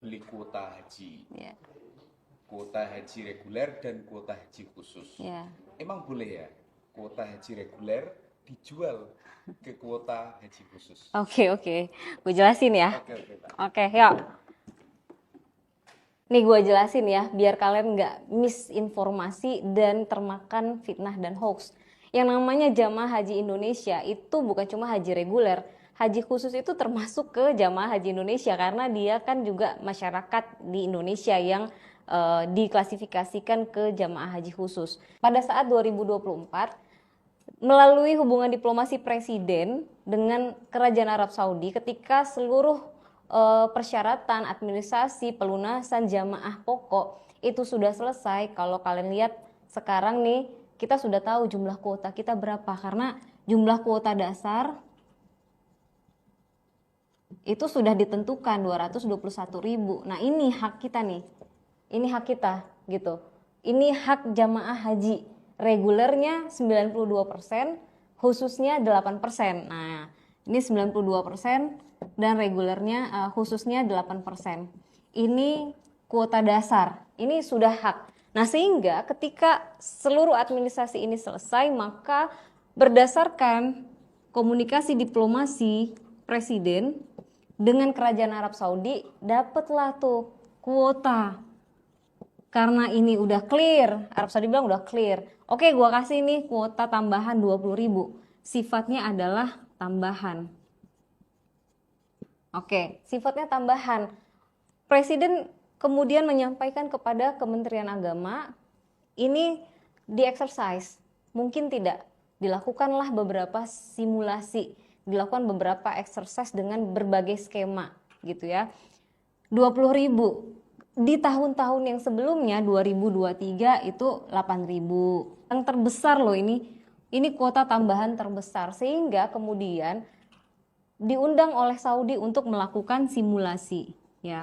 beli kuota haji. Ya. Kuota haji reguler dan kuota haji khusus. Ya. Emang boleh ya kuota haji reguler dijual ke kuota haji khusus? Oke. Gue jelasin ya. Oke, Pak. Oke, yuk. Nih gue jelasin ya, biar kalian nggak misinformasi dan termakan fitnah dan hoax. Yang namanya jamaah haji Indonesia itu bukan cuma haji reguler, haji khusus itu termasuk ke jamaah haji Indonesia karena dia kan juga masyarakat di Indonesia yang diklasifikasikan ke jamaah haji khusus. Pada saat 2024, melalui hubungan diplomasi presiden dengan kerajaan Arab Saudi ketika seluruh persyaratan administrasi pelunasan jamaah pokok itu sudah selesai. Kalau kalian lihat sekarang nih, kita sudah tahu jumlah kuota kita berapa karena jumlah kuota dasar itu sudah ditentukan 221.000. Nah, ini hak kita nih. Ini hak kita gitu. Ini hak jamaah haji. Regulernya 92%, khususnya 8%. Nah, ini 92% dan regulernya khususnya 8%. Ini kuota dasar. Ini sudah hak. Nah, sehingga ketika seluruh administrasi ini selesai, maka berdasarkan komunikasi diplomasi presiden dengan kerajaan Arab Saudi, dapatlah tuh kuota. Karena ini udah clear, Arab Saudi bilang udah clear. Oke, gua kasih nih kuota tambahan 20.000. Sifatnya adalah tambahan. Oke, sifatnya tambahan. Presiden kemudian menyampaikan kepada Kementerian Agama, ini di-exercise. Mungkin tidak. Dilakukanlah beberapa simulasi, dilakukan beberapa exercise dengan berbagai skema gitu ya. 20.000. Di tahun-tahun yang sebelumnya 2023 itu 8.000. Yang terbesar loh ini kuota tambahan terbesar sehingga kemudian diundang oleh Saudi untuk melakukan simulasi ya.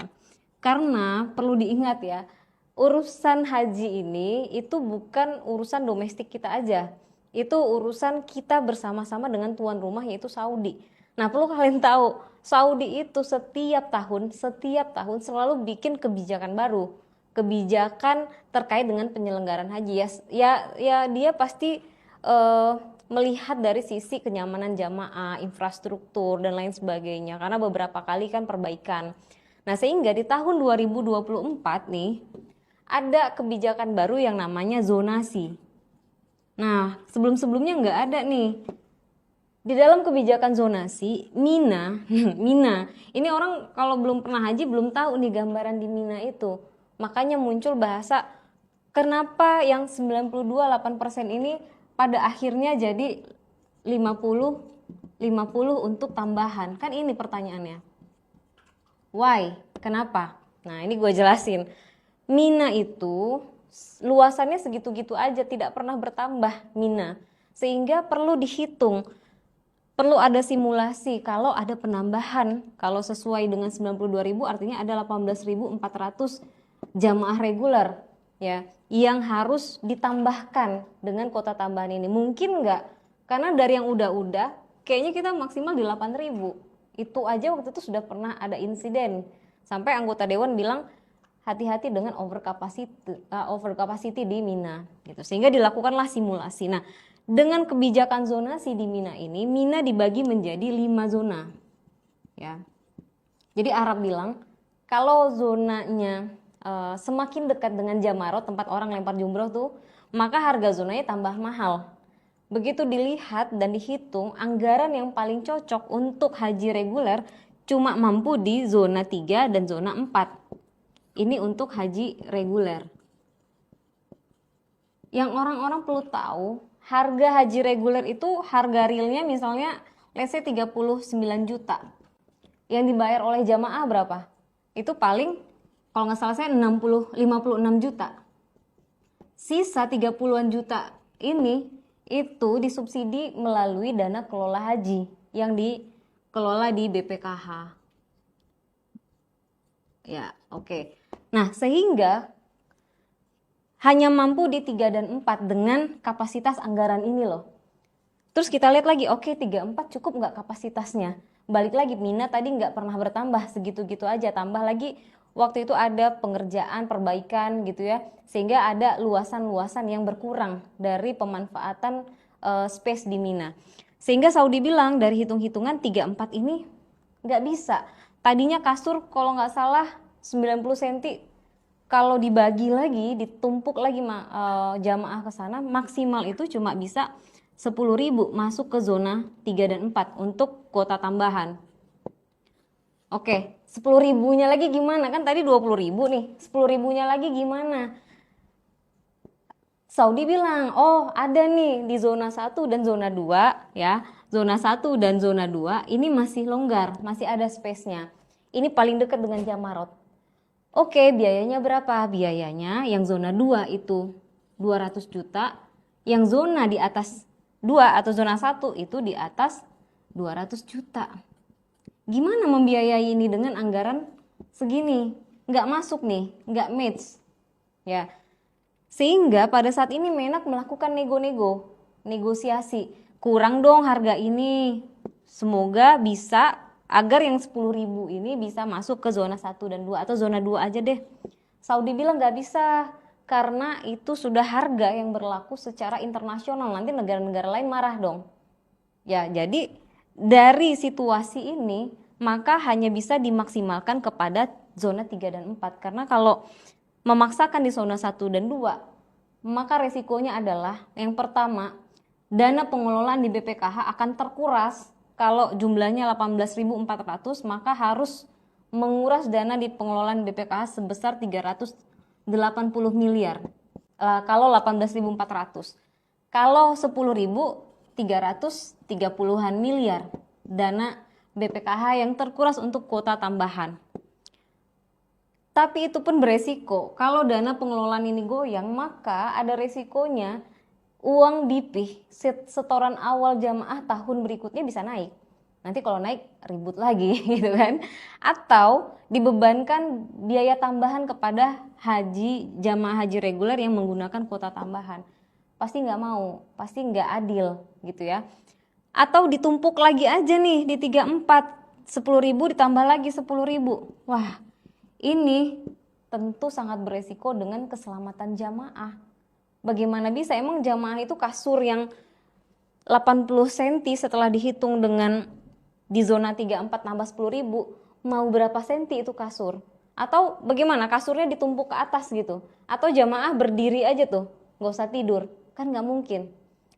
Karena perlu diingat ya, urusan haji ini itu bukan urusan domestik kita aja. Itu urusan kita bersama-sama dengan tuan rumah yaitu Saudi. Nah, perlu kalian tahu, Saudi itu setiap tahun selalu bikin kebijakan baru. Kebijakan terkait dengan penyelenggaraan haji ya dia pasti melihat dari sisi kenyamanan jamaah, infrastruktur dan lain sebagainya karena beberapa kali kan perbaikan. Nah, sehingga di tahun 2024 nih ada kebijakan baru yang namanya zonasi. Nah, sebelum-sebelumnya nggak ada nih. Di dalam kebijakan zonasi, Mina, ini orang kalau belum pernah haji belum tahu nih gambaran di Mina itu. Makanya muncul bahasa kenapa yang 92,8% ini pada akhirnya jadi 50 untuk tambahan. Kan ini pertanyaannya. Why? Kenapa? Nah, ini gue jelasin. Mina itu luasannya segitu-gitu aja, tidak pernah bertambah Mina. Sehingga perlu dihitung. Perlu ada simulasi kalau ada penambahan. Kalau sesuai dengan 92.000 artinya ada 18.400 jamaah reguler ya yang harus ditambahkan dengan kuota tambahan ini. Mungkin enggak? Karena dari yang udah kayaknya kita maksimal di 8.000. Itu aja waktu itu sudah pernah ada insiden. Sampai anggota dewan bilang hati-hati dengan over capacity di Mina gitu. Sehingga dilakukanlah simulasi. Nah, dengan kebijakan zonasi di Mina ini, Mina dibagi menjadi 5 zona. Ya. Jadi Arab bilang, kalau zonanya semakin dekat dengan Jamarot, tempat orang lempar jumroh tuh, maka harga zonanya tambah mahal. Begitu dilihat dan dihitung, anggaran yang paling cocok untuk haji reguler cuma mampu di zona 3 dan zona 4. Ini untuk haji reguler. Yang orang-orang perlu tahu, harga haji reguler itu harga realnya misalnya let's say 39 juta. Yang dibayar oleh jamaah berapa? Itu paling kalau nggak salah saya 56 juta. Sisa 30-an juta ini itu disubsidi melalui dana kelola haji yang dikelola di BPKH. Ya, oke. Nah, sehingga hanya mampu di 3 dan 4 dengan kapasitas anggaran ini loh. Terus kita lihat lagi, oke 3, 4 cukup nggak kapasitasnya? Balik lagi, Mina tadi nggak pernah bertambah, segitu-gitu aja. Tambah lagi waktu itu ada pengerjaan perbaikan gitu ya, sehingga ada luasan-luasan yang berkurang dari pemanfaatan space di Mina. Sehingga Saudi bilang dari hitung-hitungan 34 ini nggak bisa. Tadinya kasur kalau nggak salah 90 cm, kalau dibagi lagi, ditumpuk lagi jamaah ke sana, maksimal itu cuma bisa 10.000 masuk ke zona 3 dan 4 untuk kuota tambahan. Oke, 10.000-nya lagi gimana? Kan tadi 20.000 nih, 10.000-nya lagi gimana? Saudi bilang, oh ada nih di zona 1 dan zona 2 ya. Zona 1 dan zona 2 ini masih longgar, masih ada space-nya. Ini paling dekat dengan Jamarot. Oke, biayanya berapa? Biayanya yang zona 2 itu 200 juta, yang zona di atas 2 atau zona 1 itu di atas 200 juta. Gimana membiayai ini dengan anggaran segini? Nggak masuk nih, nggak match. Ya, sehingga pada saat ini Menak melakukan negosiasi. Kurang dong harga ini. Semoga bisa agar yang 10.000 ini bisa masuk ke zona 1 dan 2 atau zona 2 aja deh. Saudi bilang nggak bisa karena itu sudah harga yang berlaku secara internasional. Nanti negara-negara lain marah dong. Ya, jadi dari situasi ini maka hanya bisa dimaksimalkan kepada zona 3 dan 4. Karena kalau memaksakan di zona 1 dan 2, maka resikonya adalah yang pertama, dana pengelolaan di BPKH akan terkuras. Kalau jumlahnya 18.400, maka harus menguras dana di pengelolaan BPKH sebesar 380 miliar. Kalau 18.400. Kalau 10.000, 330-an miliar dana BPKH yang terkuras untuk kuota tambahan. Tapi itu pun beresiko. Kalau dana pengelolaan ini goyang, maka ada resikonya uang BIP setoran awal jamaah tahun berikutnya bisa naik. Nanti kalau naik ribut lagi gitu kan. Atau dibebankan biaya tambahan kepada jamaah haji reguler yang menggunakan kuota tambahan. Pasti nggak mau, pasti nggak adil gitu ya. Atau ditumpuk lagi aja nih di 34, 10.000 ditambah lagi 10.000. Wah, ini tentu sangat beresiko dengan keselamatan jamaah. Bagaimana bisa? Emang jamaah itu kasur yang 80 cm setelah dihitung dengan di zona 34 nambah 10.000, mau berapa senti itu kasur? Atau bagaimana? Kasurnya ditumpuk ke atas gitu? Atau jamaah berdiri aja tuh, nggak usah tidur? Kan nggak mungkin.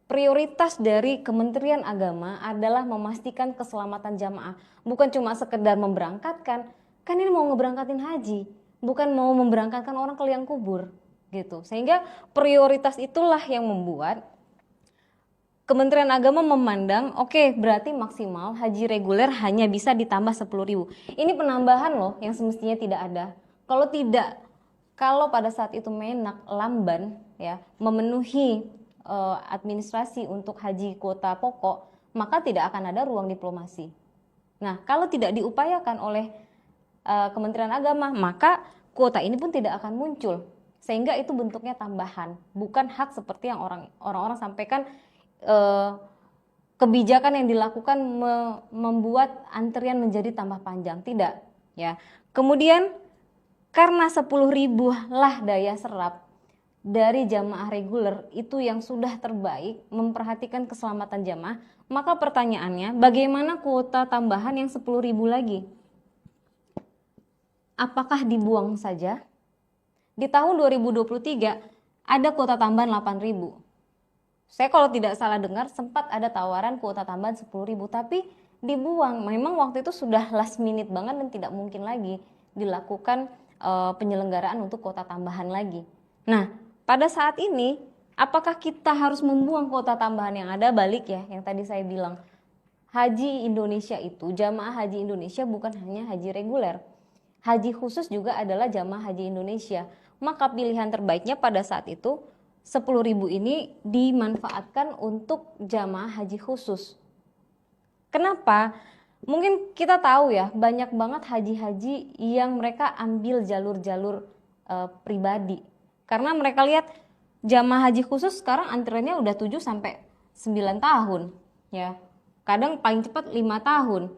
Prioritas dari Kementerian Agama adalah memastikan keselamatan jamaah. Bukan cuma sekedar memberangkatkan, kan ini mau ngeberangkatin haji, bukan mau memberangkatkan orang ke liang kubur gitu. Sehingga prioritas itulah yang membuat Kementerian Agama memandang, oke, berarti maksimal haji reguler hanya bisa ditambah 10.000. Ini penambahan loh yang semestinya tidak ada. Kalau pada saat itu Menak lamban ya memenuhi administrasi untuk haji kuota pokok, maka tidak akan ada ruang diplomasi. Nah, kalau tidak diupayakan oleh Kementerian Agama, maka kuota ini pun tidak akan muncul. Sehingga itu bentuknya tambahan, bukan hak seperti yang orang-orang sampaikan. Kebijakan yang dilakukan membuat antrian menjadi tambah panjang, tidak ya. Kemudian karena 10.000 lah daya serap dari jamaah reguler itu yang sudah terbaik memperhatikan keselamatan jamaah, maka pertanyaannya bagaimana kuota tambahan yang 10.000 lagi? Apakah dibuang saja? Di tahun 2023 ada kuota tambahan 8.000. Saya kalau tidak salah dengar sempat ada tawaran kuota tambahan 10.000, tapi dibuang. Memang waktu itu sudah last minute banget dan tidak mungkin lagi dilakukan penyelenggaraan untuk kuota tambahan lagi. Nah, pada saat ini apakah kita harus membuang kuota tambahan yang ada? Balik ya, yang tadi saya bilang, haji Indonesia itu, jamaah haji Indonesia bukan hanya haji reguler. Haji khusus juga adalah jamaah haji Indonesia. Maka pilihan terbaiknya pada saat itu 10.000 ini dimanfaatkan untuk jamaah haji khusus. Kenapa? Mungkin kita tahu ya, banyak banget haji-haji yang mereka ambil jalur-jalur pribadi. Karena mereka lihat jamaah haji khusus sekarang antriannya udah 7 sampai 9 tahun ya. Kadang paling cepat 5 tahun.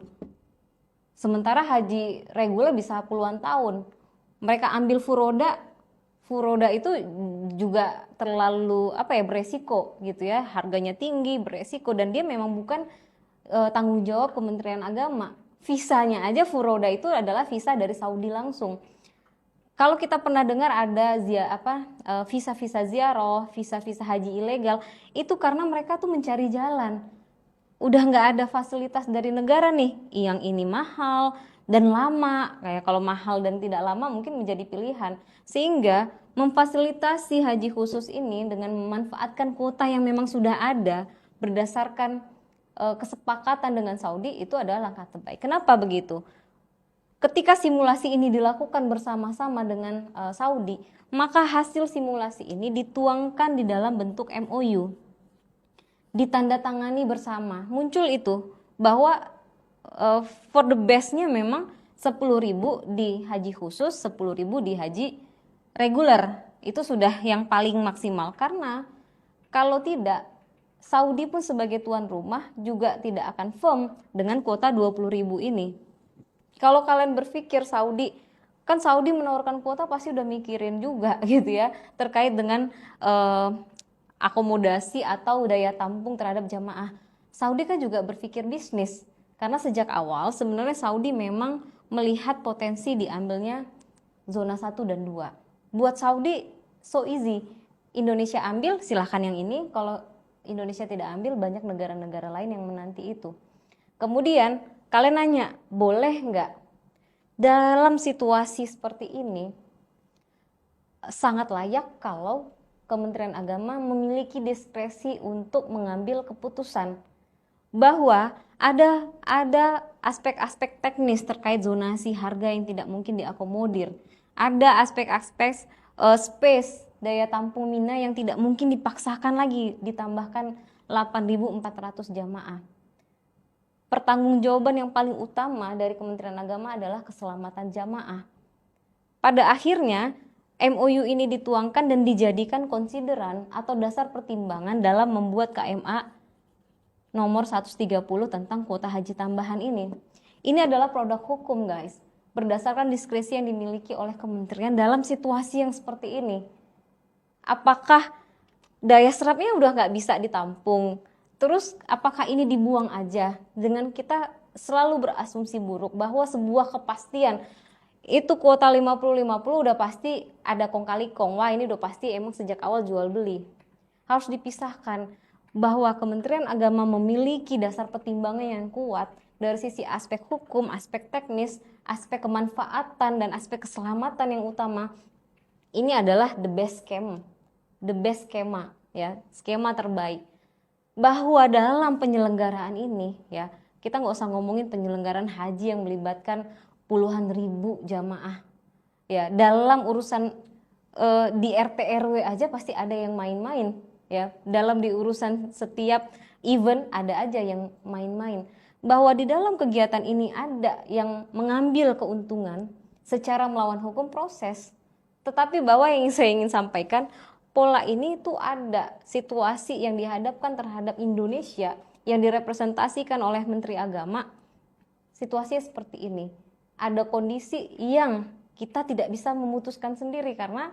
Sementara haji reguler bisa puluhan tahun. mereka ambil furoda itu juga terlalu beresiko gitu ya, harganya tinggi, beresiko, dan dia memang bukan tanggung jawab Kementerian Agama. Visanya aja furoda itu adalah visa dari Saudi langsung. Kalau kita pernah dengar ada visa-visa ziarah, visa-visa haji ilegal, itu karena mereka tuh mencari jalan. Udah nggak ada fasilitas dari negara nih, yang ini mahal dan lama. Kayak kalau mahal dan tidak lama mungkin menjadi pilihan. Sehingga memfasilitasi haji khusus ini dengan memanfaatkan kuota yang memang sudah ada berdasarkan kesepakatan dengan Saudi, itu adalah langkah terbaik. Kenapa begitu? Ketika simulasi ini dilakukan bersama-sama dengan Saudi, maka hasil simulasi ini dituangkan di dalam bentuk MOU, ditandatangani bersama. Muncul itu bahwa for the bestnya memang 10.000 di haji khusus, 10.000 di haji reguler. Itu sudah yang paling maksimal, karena kalau tidak, Saudi pun sebagai tuan rumah juga tidak akan firm dengan kuota 20.000 ini. Kalau kalian berpikir Saudi menawarkan kuota, pasti udah mikirin juga gitu ya, terkait dengan akomodasi atau daya tampung terhadap jamaah. Saudi kan juga berpikir bisnis, karena sejak awal sebenarnya Saudi memang melihat potensi diambilnya zona 1 dan 2. Buat Saudi so easy, Indonesia ambil silahkan yang ini, kalau Indonesia tidak ambil banyak negara-negara lain yang menanti itu. Kemudian kalian nanya, boleh nggak? Dalam situasi seperti ini sangat layak kalau Kementerian Agama memiliki diskresi untuk mengambil keputusan, bahwa ada aspek-aspek teknis terkait zonasi harga yang tidak mungkin diakomodir, ada aspek-aspek space daya tampung Mina yang tidak mungkin dipaksakan lagi ditambahkan 8.400 jamaah. Pertanggungjawaban yang paling utama dari Kementerian Agama adalah keselamatan jamaah. Pada akhirnya MOU ini dituangkan dan dijadikan konsideran atau dasar pertimbangan dalam membuat KMA nomor 130 tentang kuota haji tambahan ini. Ini adalah produk hukum, guys, berdasarkan diskresi yang dimiliki oleh kementerian dalam situasi yang seperti ini. Apakah daya serapnya udah nggak bisa ditampung? Terus apakah ini dibuang aja? Dengan kita selalu berasumsi buruk bahwa sebuah kepastian itu kuota 50-50 udah pasti ada kong kali kong. Wah, ini udah pasti emang sejak awal jual beli. Harus dipisahkan bahwa Kementerian Agama memiliki dasar pertimbangan yang kuat dari sisi aspek hukum, aspek teknis, aspek kemanfaatan, dan aspek keselamatan yang utama. Ini adalah the best skema ya, skema terbaik. Bahwa dalam penyelenggaraan ini ya, kita nggak usah ngomongin penyelenggaraan haji yang melibatkan puluhan ribu jamaah ya, dalam urusan di RT RW aja pasti ada yang main-main ya, dalam di urusan setiap event ada aja yang main-main. Bahwa di dalam kegiatan ini ada yang mengambil keuntungan secara melawan hukum proses. Tetapi bahwa yang saya ingin sampaikan, pola ini tuh ada situasi yang dihadapkan terhadap Indonesia yang direpresentasikan oleh Menteri Agama. Situasinya seperti ini. Ada kondisi yang kita tidak bisa memutuskan sendiri, karena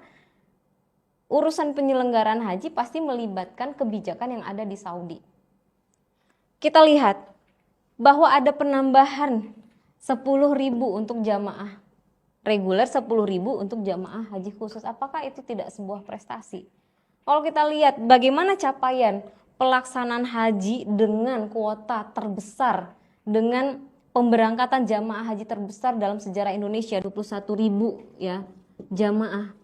urusan penyelenggaraan haji pasti melibatkan kebijakan yang ada di Saudi. Kita lihat bahwa ada penambahan 10.000 untuk jamaah reguler, 10.000 untuk jamaah haji khusus. Apakah itu tidak sebuah prestasi? Kalau kita lihat bagaimana capaian pelaksanaan haji dengan kuota terbesar, dengan pemberangkatan jamaah haji terbesar dalam sejarah Indonesia, 21.000 ya jamaah.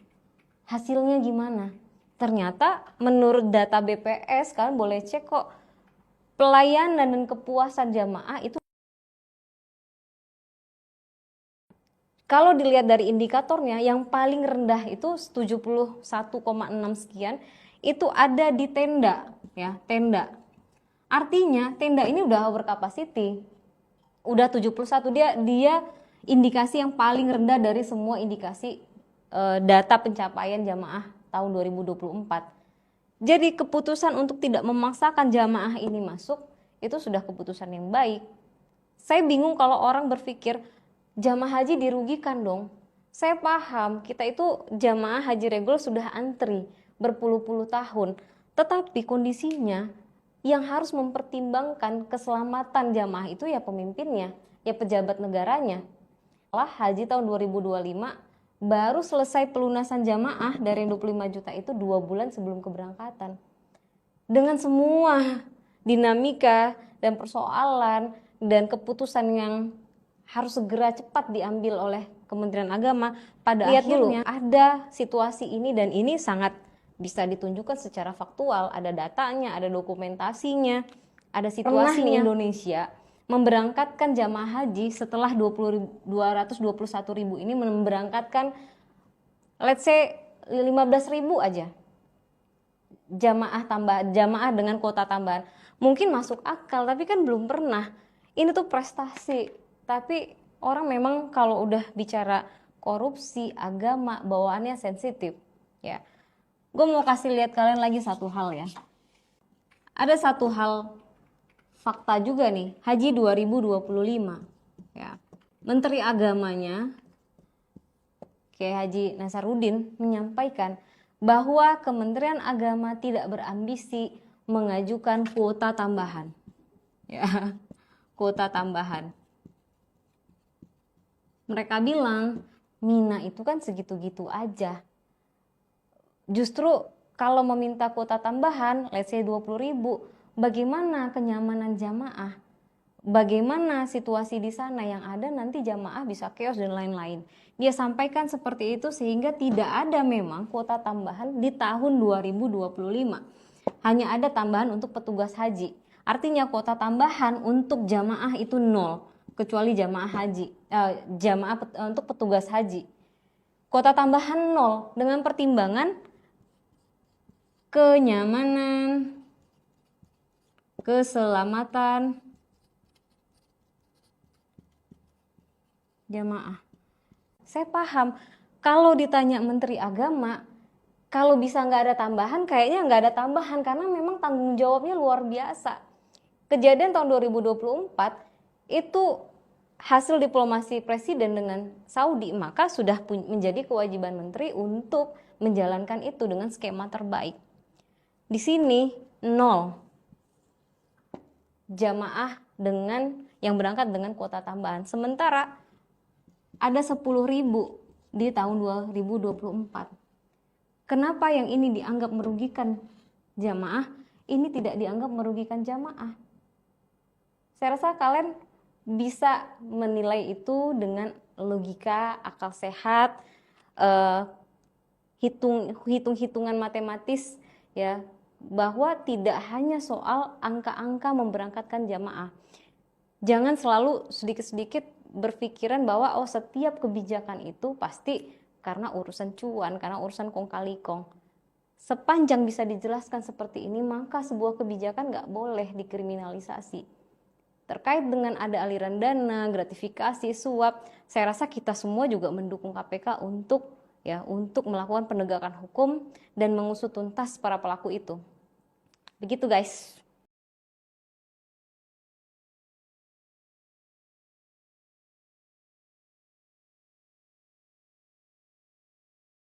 Hasilnya gimana? Ternyata menurut data BPS, kalian boleh cek kok, pelayanan dan kepuasan jamaah itu kalau dilihat dari indikatornya, yang paling rendah itu 71,6 sekian itu ada di tenda ya, tenda. Artinya tenda ini udah over capacity. Udah 71, dia indikasi yang paling rendah dari semua indikasi data pencapaian jamaah tahun 2024. Jadi keputusan untuk tidak memaksakan jamaah ini masuk itu sudah keputusan yang baik. Saya bingung kalau orang berpikir jamaah haji dirugikan dong. Saya paham kita itu jamaah haji reguler sudah antri berpuluh-puluh tahun, tetapi kondisinya yang harus mempertimbangkan keselamatan jamaah itu ya pemimpinnya, ya pejabat negaranya. Setelah haji tahun 2025 baru selesai pelunasan jamaah dari 25 juta itu 2 bulan sebelum keberangkatan. Dengan semua dinamika dan persoalan dan keputusan yang harus segera cepat diambil oleh Kementerian Agama, pada akhirnya ada situasi ini, dan ini sangat bisa ditunjukkan secara faktual, ada datanya, ada dokumentasinya, ada situasinya. Indonesia memberangkatkan jamaah haji setelah 221.000 ini memberangkatkan let's say 15.000 aja jamaah dengan kuota tambahan. Mungkin masuk akal, tapi kan belum pernah. Ini tuh prestasi. Tapi orang memang kalau udah bicara korupsi, agama, bawaannya sensitif. Ya, gue mau kasih lihat kalian lagi satu hal ya. Ada satu hal fakta juga nih, Haji 2025. Ya, Menteri Agamanya Kiai Haji Nasaruddin menyampaikan bahwa Kementerian Agama tidak berambisi mengajukan kuota tambahan. Ya, kuota tambahan. Mereka bilang Mina itu kan segitu-gitu aja. Justru kalau meminta kuota tambahan, let's say 20.000, bagaimana kenyamanan jamaah? Bagaimana situasi di sana yang ada nanti jamaah bisa chaos dan lain-lain. Dia sampaikan seperti itu sehingga tidak ada memang kuota tambahan di tahun 2025. Hanya ada tambahan untuk petugas haji. Artinya kuota tambahan untuk jamaah itu nol, kecuali jamaah haji, untuk petugas haji. Kuota tambahan nol dengan pertimbangan kenyamanan, keselamatan jamaah. Saya paham kalau ditanya Menteri Agama, kalau bisa nggak ada tambahan, kayaknya nggak ada tambahan karena memang tanggung jawabnya luar biasa. Kejadian tahun 2024 itu hasil diplomasi Presiden dengan Saudi, maka sudah menjadi kewajiban Menteri untuk menjalankan itu dengan skema terbaik. Di sini nol jamaah dengan yang berangkat dengan kuota tambahan. Sementara ada 10.000 di tahun 2024. Kenapa yang ini dianggap merugikan jamaah, ini tidak dianggap merugikan jamaah? Saya rasa kalian bisa menilai itu dengan logika, akal sehat, hitung-hitungan matematis ya, bahwa tidak hanya soal angka-angka memberangkatkan jamaah. Jangan selalu sedikit-sedikit berpikiran bahwa setiap kebijakan itu pasti karena urusan cuan, karena urusan kong kali kong. Sepanjang bisa dijelaskan seperti ini, maka sebuah kebijakan nggak boleh dikriminalisasi. Terkait dengan ada aliran dana, gratifikasi, suap, saya rasa kita semua juga mendukung KPK untuk melakukan penegakan hukum dan mengusut tuntas para pelaku itu. Begitu guys.